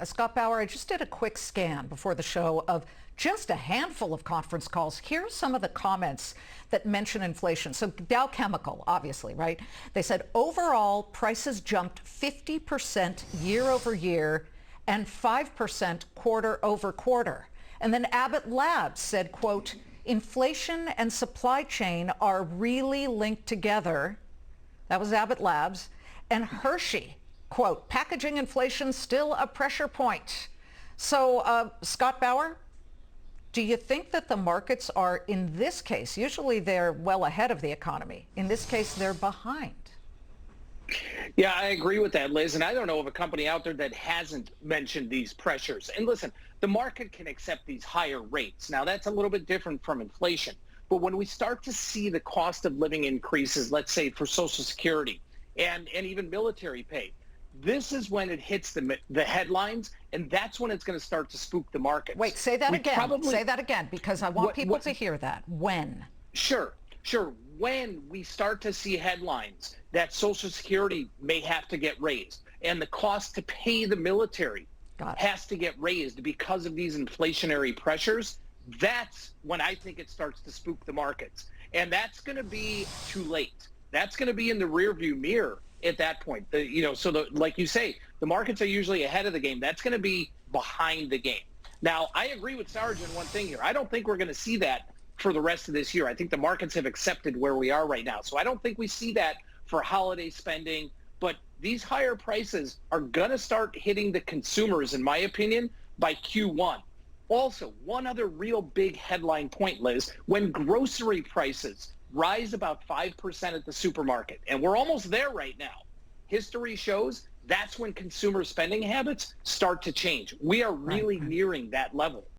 Scott Bauer, I just did a quick scan before the show of just a handful of conference calls. Here's some of the comments that mention inflation. So Dow Chemical, obviously, right? They said overall prices jumped 50% year over year and 5% quarter over quarter. And then Abbott Labs said, quote, inflation and supply chain are really linked together. That was Abbott Labs. And Hershey, quote, packaging inflation still a pressure point. So, Scott Bauer, do you think that the markets are, in this case, usually they're well ahead of the economy. In this case, they're behind? Yeah, I agree with that, Liz. And I don't know of a company out there that hasn't mentioned these pressures. And listen, the market can accept these higher rates. Now, that's a little bit different from inflation. But when we start to see the cost of living increases, let's say for Social Security and even military pay, this is when it hits the headlines, and that's when it's going to start to spook the markets. Wait, say that again. Say that again, because I want people to hear that. When? Sure. When we start to see headlines that Social Security may have to get raised and the cost to pay the military has to get raised because of these inflationary pressures, that's when I think it starts to spook the markets. And that's going to be too late. That's going to be in the rearview mirror at that point. Like you say, the markets are usually ahead of the game. That's going to be behind the game. Now, I agree with Sarge on one thing here. I don't think we're going to see that for the rest of this year. I think the markets have accepted where we are right now. So I don't think we see that for holiday spending. But these higher prices are going to start hitting the consumers, in my opinion, by Q1. Also, one other real big headline point, Liz, when grocery prices rise about 5% at the supermarket, and we're almost there right now, history shows that's when consumer spending habits start to change. We are really nearing that level.